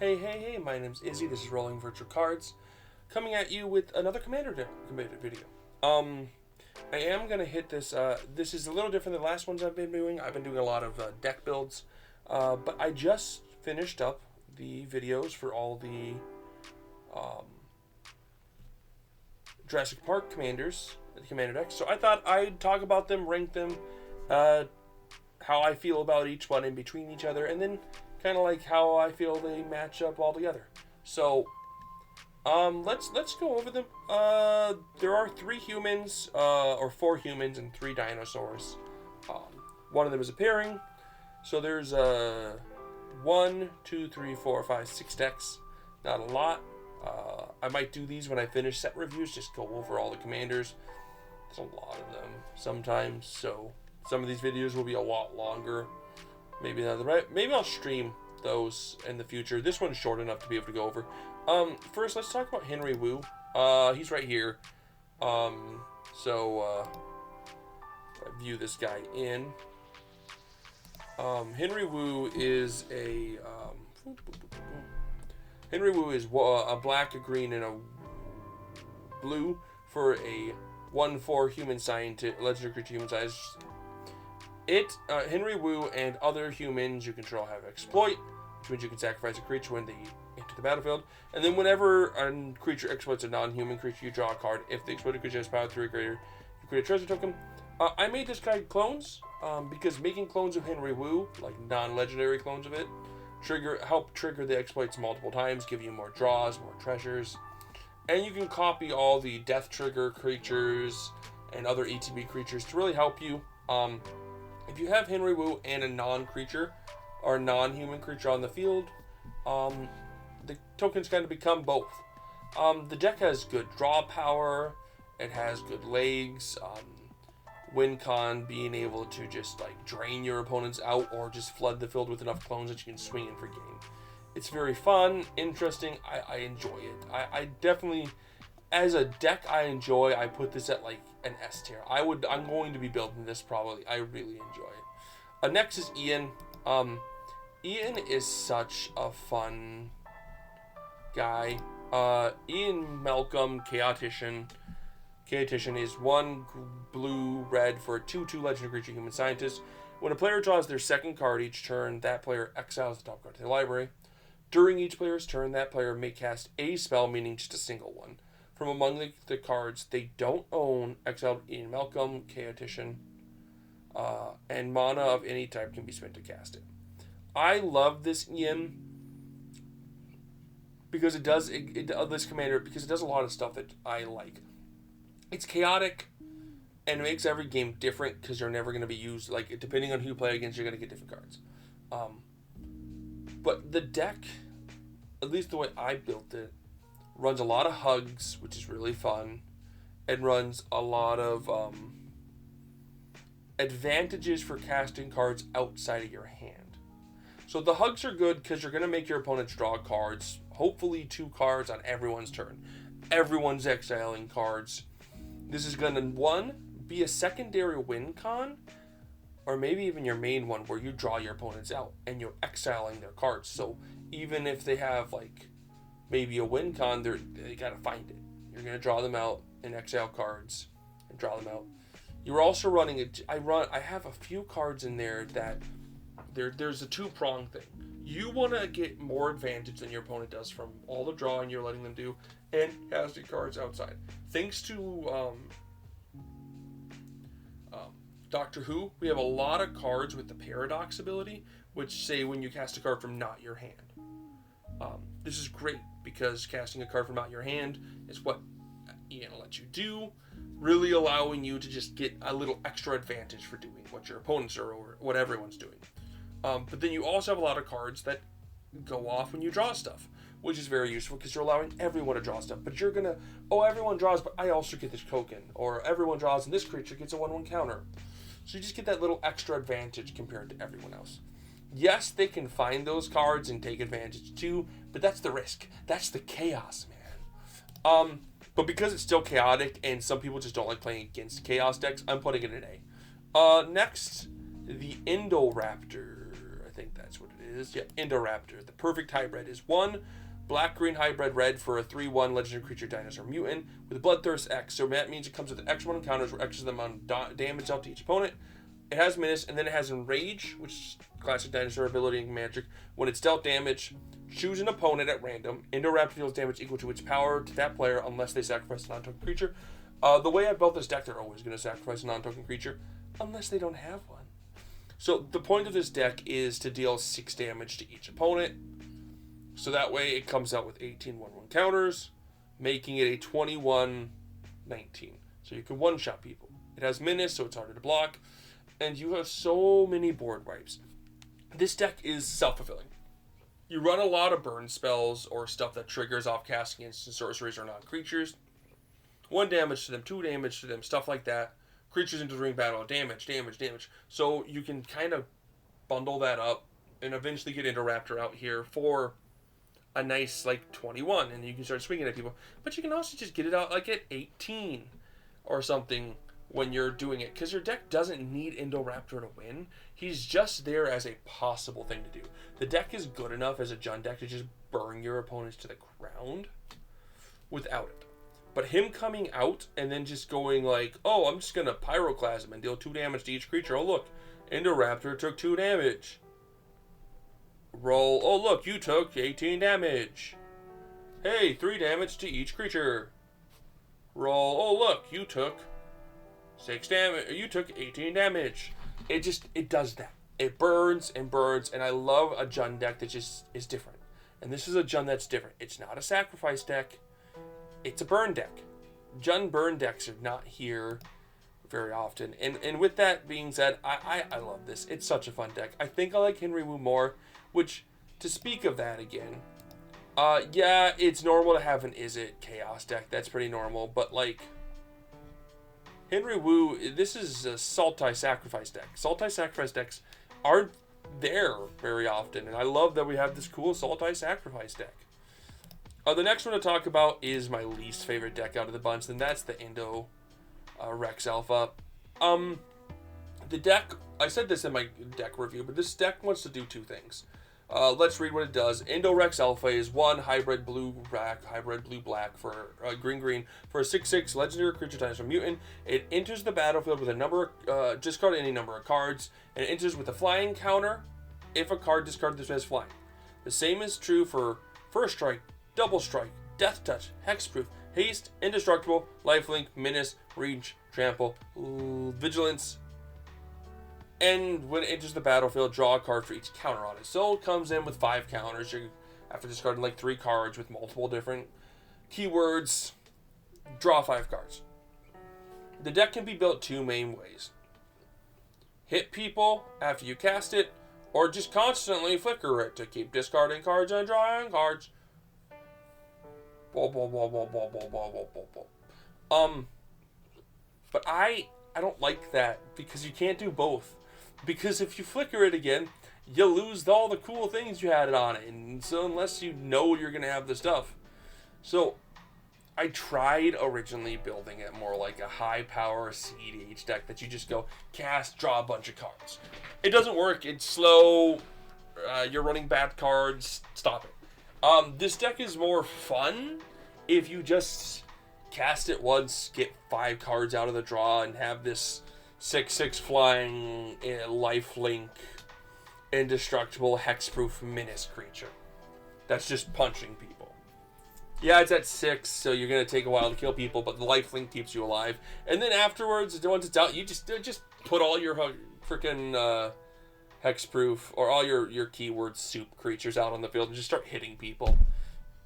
Hey, my name's Izzy, this is Rolling Virtual Cards, coming at you with another Commander video. I am going to hit this, this is a little different than the last ones I've been doing. I've been doing a lot of deck builds, but I just finished up the videos for all the Jurassic Park commanders, the commander decks, so I thought I'd talk about them, rank them, how I feel about each one in between each other, and then kind of like how I feel they match up all together. So, let's go over them. There are 3 humans, or 4 humans and 3 dinosaurs. One of them is a pairing. So there's 1, 2, 3, 4, 5, 6 decks. Not a lot. I might do these when I finish set reviews, just go over all the commanders. There's a lot of them sometimes, so some of these videos will be a lot longer. Maybe I'll stream those in the future. This one's short enough to be able to go over. First, let's talk about Henry Wu. He's right here. I view this guy in. Henry Wu is a black, a green, and a blue for a 1/4 human scientist, legendary creature, human size. Henry Wu and other humans you control have exploit, which means you can sacrifice a creature when they enter the battlefield. And then whenever a creature exploits a non-human creature, you draw a card. If the exploited creature has power 3 or greater, you create a treasure token. I made this guy clones, because making clones of Henry Wu, like non-legendary clones of it, help trigger the exploits multiple times, give you more draws, more treasures. And you can copy all the death trigger creatures and other ETB creatures to really help you. If you have Henry Wu and a non-creature or non-human creature on the field, the tokens kind of become both. The deck has good draw power, it has good legs, win con, being able to just like drain your opponents out or just flood the field with enough clones that you can swing in for game. It's very fun, interesting. I enjoy it. I definitely, as a deck, I put this at like an S tier. I'm going to be building this probably. I really enjoy it. Next is Ian. Ian is such a fun guy. Ian Malcolm, Chaotician. Chaotician is 1 blue-red for a 2/2 legendary creature human scientist. When a player draws their second card each turn, that player exiles the top card to their library. During each player's turn, that player may cast a spell, meaning just a single one, from among the cards they don't own, exiled Ian Malcolm, Chaotician, and mana of any type can be spent to cast it. I love this Ian because it does a lot of stuff that I like. It's chaotic and it makes every game different because you're never going to be used, like, depending on who you play against, you're going to get different cards. But the deck, at least the way I built it, runs a lot of hugs, which is really fun, and runs a lot of advantages for casting cards outside of your hand. So the hugs are good because you're going to make your opponents draw cards, hopefully 2 cards on everyone's turn. Everyone's exiling cards. This is going to, 1, be a secondary win con, or maybe even your main one where you draw your opponents out and you're exiling their cards. So even if they have like maybe a win con, they gotta find it. You're gonna draw them out and exile cards and draw them out. You're also running I have a few cards in there that there's a 2-prong thing. You want to get more advantage than your opponent does from all the drawing you're letting them do and casting cards outside. Thanks to Doctor Who, we have a lot of cards with the Paradox ability, which say when you cast a card from not your hand. This is great because casting a card from not your hand is what Ian lets you do, really allowing you to just get a little extra advantage for doing what your opponents are or what everyone's doing. But then you also have a lot of cards that go off when you draw stuff, which is very useful because you're allowing everyone to draw stuff. But you're gonna, everyone draws, but I also get this token, or everyone draws and this creature gets a 1/1 counter. So you just get that little extra advantage compared to everyone else. Yes, they can find those cards and take advantage too, but that's the risk. That's the chaos, man. But because it's still chaotic and some people just don't like playing against chaos decks, I'm putting it in A. Next, the Indoraptor. I think that's what it is Indoraptor. The perfect hybrid is 1 black-green hybrid red for a 3/1 legendary creature dinosaur mutant with Bloodthirst X. So that means it comes with X1 encounters where X is the amount of damage dealt to each opponent. It has Menace, and then it has Enrage, which is classic dinosaur ability in Magic. When it's dealt damage, choose an opponent at random. Indoraptor deals damage equal to its power to that player unless they sacrifice a non-token creature. The way I built this deck, they're always going to sacrifice a non-token creature unless they don't have one. So the point of this deck is to deal 6 damage to each opponent. So that way it comes out with 18 1/1 counters, making it a 21-19. So you can one-shot people. It has Menace, so it's harder to block. And you have so many board wipes. This deck is self-fulfilling. You run a lot of burn spells or stuff that triggers off casting instant sorceries or non-creatures. 1 damage to them, 2 damage to them, stuff like that. Creatures into the ring battle, damage. So you can kind of bundle that up and eventually get Indoraptor out here for a nice, 21, and you can start swinging at people. But you can also just get it out, at 18 or something when you're doing it, because your deck doesn't need Indoraptor to win. He's just there as a possible thing to do. The deck is good enough as a Jund deck to just burn your opponents to the ground without it. But him coming out and then just going oh, I'm just going to Pyroclasm and deal 2 damage to each creature. Oh, look, Indoraptor took 2 damage. Roll. Oh, look, you took 18 damage. Hey, 3 damage to each creature. Roll. Oh, look, you took 6 damage. You took 18 damage. It does that. It burns and burns, and I love a Jund deck that just is different. And this is a Jund that's different. It's not a sacrifice deck. It's a burn deck. Jund burn decks are not here very often. And with that being said, I love this. It's such a fun deck. I think I like Henry Wu more, which, to speak of that again, yeah, it's normal to have an Is It Chaos deck. That's pretty normal. But, Henry Wu, this is a Sultai Sacrifice deck. Sultai Sacrifice decks aren't there very often. And I love that we have this cool Sultai Sacrifice deck. The next one to talk about is my least favorite deck out of the bunch, and that's the Indo Rex Alpha. The deck, I said this in my deck review, but this deck wants to do 2 things. Let's read what it does. Indo Rex Alpha is 1 hybrid blue-black for green for a 6/6 legendary creature dinosaur mutant. It enters the battlefield with a number, discard any number of cards, and it enters with a flying counter if a card discarded this has flying. The same is true for First Strike, Double Strike, Death Touch, Hexproof, Haste, Indestructible, Lifelink, Menace, Reach, Trample, Vigilance. And when it enters the battlefield, draw a card for each counter on it. So it comes in with 5 counters. After discarding 3 cards with multiple different keywords, draw 5 cards. The deck can be built 2 main ways. Hit people after you cast it, or just constantly flicker it to keep discarding cards and drawing cards. But I don't like that because you can't do both. Because if you flicker it again, you lose all the cool things you had on it. And so unless you know you're going to have the stuff. So I tried originally building it more like a high power CDH deck that you just go cast, draw a bunch of cards. It doesn't work. It's slow. You're running bad cards. Stop it. This deck is more fun if you just cast it once, get 5 cards out of the draw, and have this 6/6 flying lifelink indestructible hexproof menace creature that's just punching people. Yeah, it's at 6, so you're gonna take a while to kill people, but the lifelink keeps you alive. And then afterwards, once it's out, you just put all your freaking hexproof or all your keyword soup creatures out on the field and just start hitting people.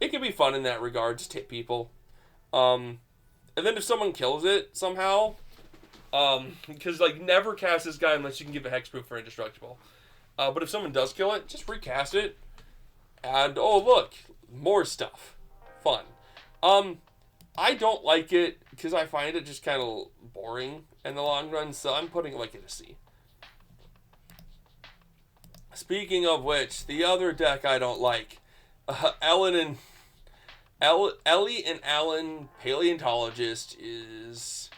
It can be fun in that regard, just hit people. And then if someone kills it somehow, because never cast this guy unless you can give a hexproof for indestructible. But if someone does kill it, just recast it. And oh look, more stuff. Fun. I don't like it because I find it just kind of boring in the long run, so I'm putting it in a C. Speaking of which, the other deck I don't like, Ellie and Alan Paleontologist is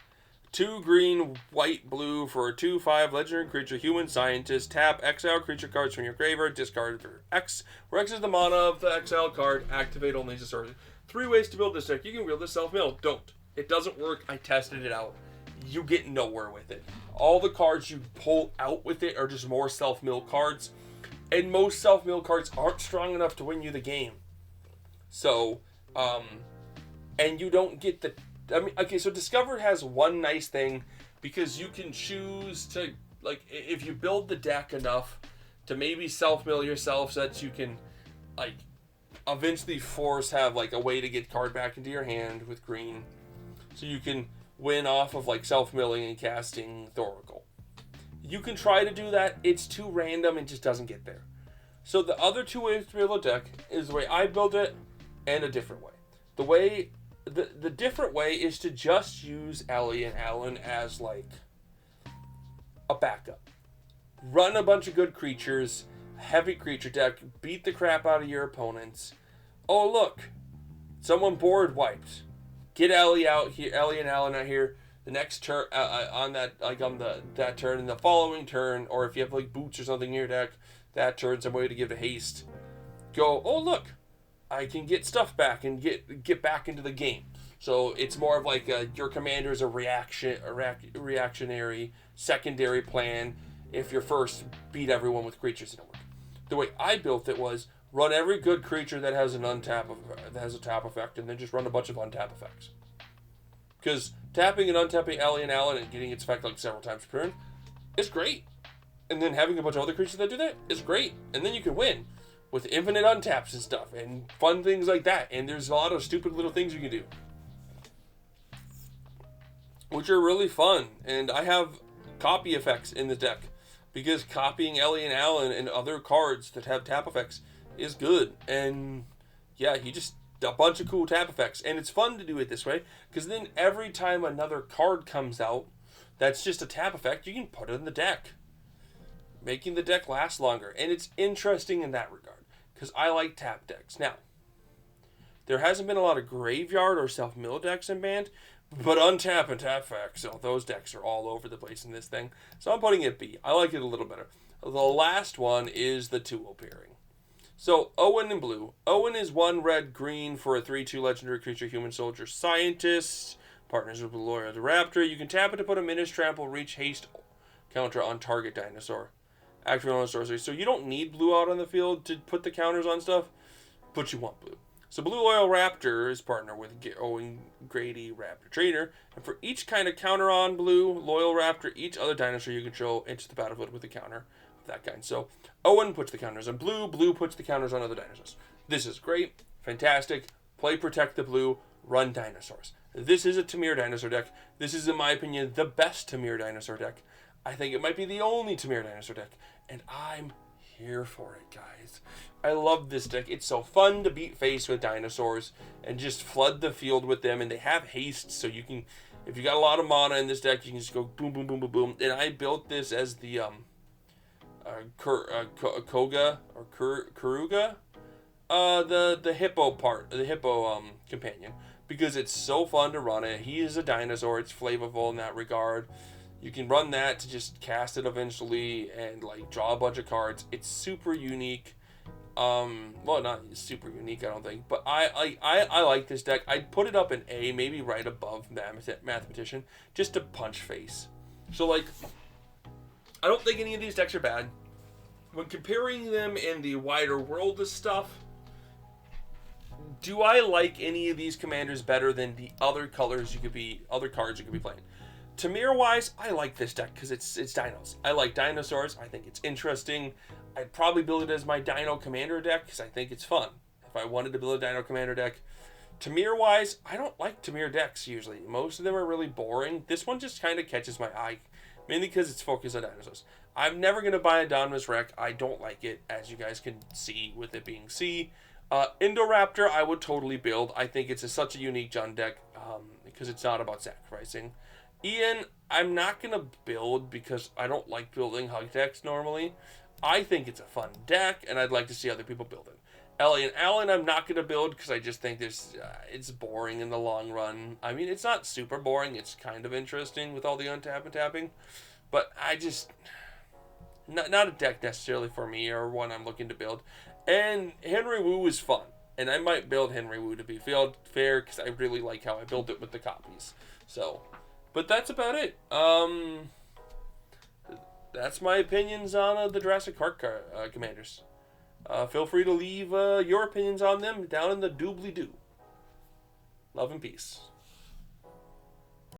2 green, white, blue for a 2/5 legendary creature, human scientist. Tap, exile creature cards from your graveyard, discard for X, where X is the mana of the exile card, activate only as a sorcery. 3 ways to build this deck. You can build this self-mill. Don't. It doesn't work. I tested it out. You get nowhere with it. All the cards you pull out with it are just more self-mill cards, and most self-mill cards aren't strong enough to win you the game. So, and you don't get the... I mean, okay, so Discovered has one nice thing, because you can choose to, like, if you build the deck enough to maybe self-mill yourself so that you can, like, eventually have, like, a way to get card back into your hand with green. So you can win off of, like, self-milling and casting Thoracle. You can try to do that. It's too random and just doesn't get there. So the other 2 ways to build a deck is the way I build it and a different way. The different way is to just use Ellie and Alan as, like, a backup. Run a bunch of good creatures, heavy creature deck, beat the crap out of your opponents. Oh, look, someone board wiped. Get Ellie out here, Ellie and Alan out here. The next turn, on that turn, and the following turn, or if you have, like, boots or something in your deck, that turn, some way to give it haste. Go, oh, look, I can get stuff back and get back into the game. So it's more of like your commander is a reactionary secondary plan if your first beat everyone with creatures in it. The way I built it was run every good creature that has a tap effect, and then just run a bunch of untap effects. Because tapping and untapping Ellie and Alan and getting its effect like several times per turn is great. And then having a bunch of other creatures that do that is great. And then you can win with infinite untaps and stuff and fun things like that. And there's a lot of stupid little things you can do, which are really fun. And I have copy effects in the deck because copying Ellie and Alan and other cards that have tap effects is good. And yeah, you just a bunch of cool tap effects. And it's fun to do it this way because then every time another card comes out that's just a tap effect, you can put it in the deck, making the deck last longer. And it's interesting in that regard because I like tap decks. Now, there hasn't been a lot of graveyard or self-mill decks in Banned, but untap and tap effects, so those decks are all over the place in this thing. So I'm putting it B. I like it a little better. The last one is the Tuo pairing. So Owen in blue. Owen is 1 red green for a 3/2 legendary creature, human soldier scientist. Partners with Blue Loyal the Raptor. You can tap it to put a Menace, Trample, Reach, Haste counter on target dinosaur. Activate on a sorcery. So you don't need blue out on the field to put the counters on stuff, but you want blue. So Blue Loyal Raptor is partner with Owen Grady Raptor Trainer, and for each kind of counter on Blue Loyal Raptor, each other dinosaur you control enters the battlefield with a counter of that kind. So Owen puts the counters on Blue, Blue puts the counters on other dinosaurs. This is great, fantastic. Play Protect the Blue, run dinosaurs. This is a Tamir dinosaur deck. This is, in my opinion, the best Tamir dinosaur deck. I think it might be the only Tamir dinosaur deck, and I'm here for it, guys. I love this deck. It's so fun to beat face with dinosaurs and just flood the field with them, and they have haste, so you can, if you got a lot of mana in this deck, you can just go boom, boom, boom, boom, boom. And I built this as the Koga or Karuga, the hippo part, the hippo companion, because it's so fun to run it. He is a dinosaur. It's flavorful in that regard. You can run that to just cast it eventually and like draw a bunch of cards. It's super unique. Well, not super unique, I don't think, but I like this deck. I'd put it up in A, maybe right above Mathematician, just to punch face. So like, I don't think any of these decks are bad. When comparing them in the wider world of stuff, do I like any of these commanders better than the other cards you could be playing? Tamir-wise, I like this deck because it's dinos. I like dinosaurs. I think it's interesting. I'd probably build it as my Dino Commander deck because I think it's fun. If I wanted to build a Dino Commander deck. Tamir-wise, I don't like Tamir decks usually. Most of them are really boring. This one just kind of catches my eye, mainly because it's focused on dinosaurs. I'm never going to buy a Donmus Wreck. I don't like it, as you guys can see with it being C. Indoraptor, I would totally build. I think it's such a unique Jund deck because it's not about sacrificing. Ian, I'm not going to build because I don't like building hug decks normally. I think it's a fun deck, and I'd like to see other people build it. Ellie and Alan, I'm not gonna build because I just think it's boring in the long run. I mean, it's not super boring. It's kind of interesting with all the untap and tapping, but I just not a deck necessarily for me or one I'm looking to build. And Henry Wu is fun, and I might build Henry Wu to be fair because I really like how I built it with the copies. So, but that's about it. That's my opinions on the Jurassic Park commanders. Feel free to leave your opinions on them down in the doobly-doo. Love and peace.